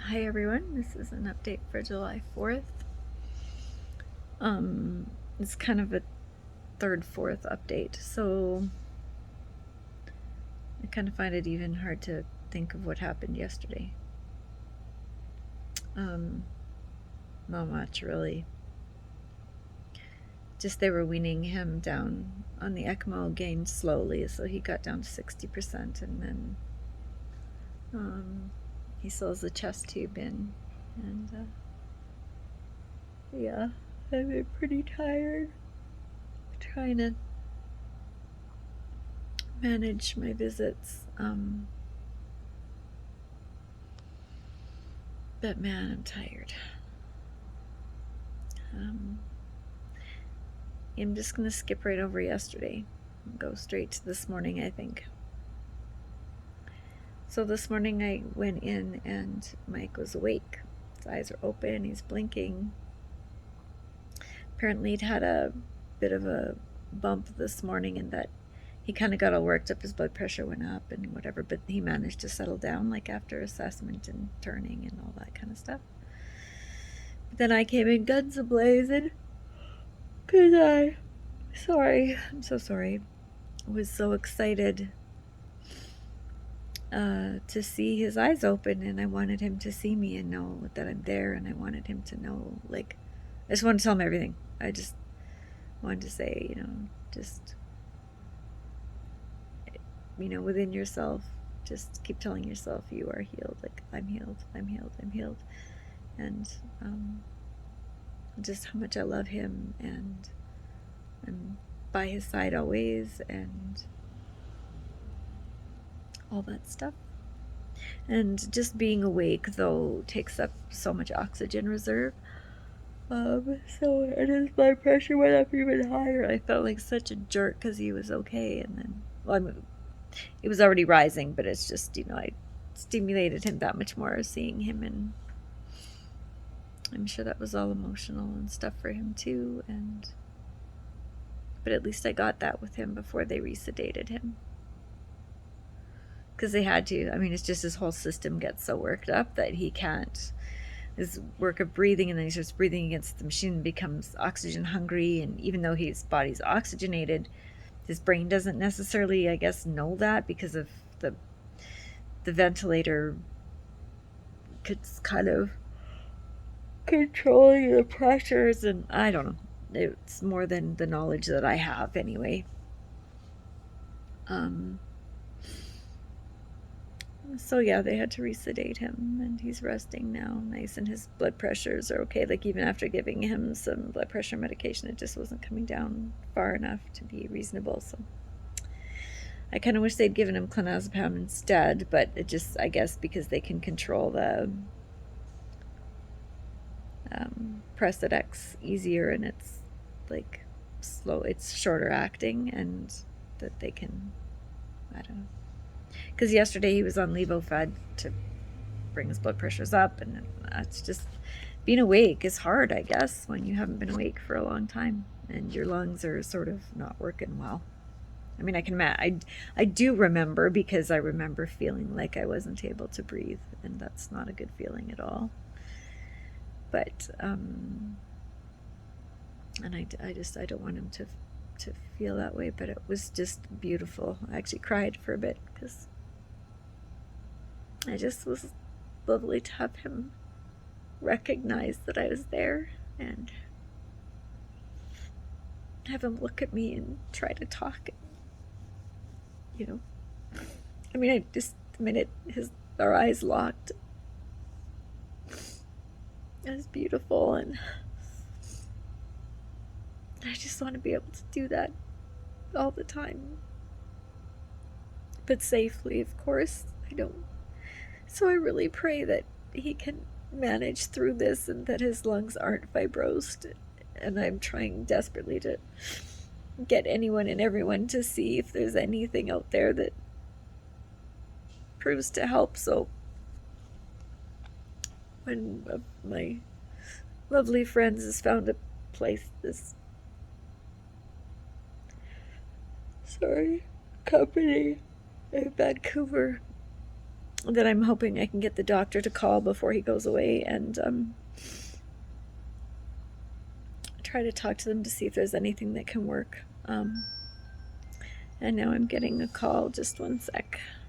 Hi everyone, this is an update for July 4th. It's kind of a third, fourth update, so I kind of find it even hard to think of what happened yesterday. Not much really. Just they were weaning him down on the ECMO again slowly, so he got down to 60%, and then he sews the chest tube in, and yeah, I've been pretty tired trying to manage my visits. But man, I'm tired. I'm just gonna skip right over yesterday and go straight to this morning, I think. So this morning I went in and Mike was awake. His eyes are open, he's blinking. Apparently he'd had a bit of a bump this morning in that he kind of got all worked up, his blood pressure went up and whatever, but he managed to settle down like after assessment and turning and all that kind of stuff. But then I came in guns a-blazing because I'm so sorry. I was so excited to see his eyes open, and I wanted him to see me and know that I'm there, and I wanted him to know, like, I just wanted to tell him everything. I just wanted to say, just, within yourself, just keep telling yourself you are healed. Like, I'm healed, I'm healed, I'm healed. And just how much I love him, and I'm by his side always, and all that stuff. And just being awake, though, takes up so much oxygen reserve. So and his blood pressure went up even higher. I felt like such a jerk because he was okay, and then, it was already rising, but it's just, I stimulated him that much more seeing him, and I'm sure that was all emotional and stuff for him too. But at least I got that with him before they resedated him. Because they had to. I mean, it's just his whole system gets so worked up that he can't. His work of breathing, and then he starts breathing against the machine and becomes oxygen hungry. And even though his body's oxygenated, his brain doesn't necessarily, I guess, know that because of the ventilator kind of controlling the pressures. And I don't know. It's more than the knowledge that I have anyway. So yeah, they had to resedate him, and he's resting now, nice, and his blood pressures are okay. Like, even after giving him some blood pressure medication, it just wasn't coming down far enough to be reasonable. So I kind of wish they'd given him clonazepam instead, but it just, I guess, because they can control the Precedex easier, and it's like slow, it's shorter acting, and that they can, I don't know. Because yesterday he was on Levofed to bring his blood pressures up, and it's just, being awake is hard, I guess, when you haven't been awake for a long time and your lungs are sort of not working well. I mean, I do remember, because I remember feeling like I wasn't able to breathe, and that's not a good feeling at all. But and I don't want him to feel that way. But it was just beautiful. I actually cried for a bit because I just was lovely to have him recognize that I was there, and have him look at me and try to talk. I mean, the minute our eyes locked, it was beautiful, and I just want to be able to do that all the time, but safely, of course. So I really pray that he can manage through this, and that his lungs aren't fibrosed. And I'm trying desperately to get anyone and everyone to see if there's anything out there that proves to help. So one of my lovely friends has found a place, this company in Vancouver, that I'm hoping I can get the doctor to call before he goes away and try to talk to them to see if there's anything that can work. And now I'm getting a call. Just one sec.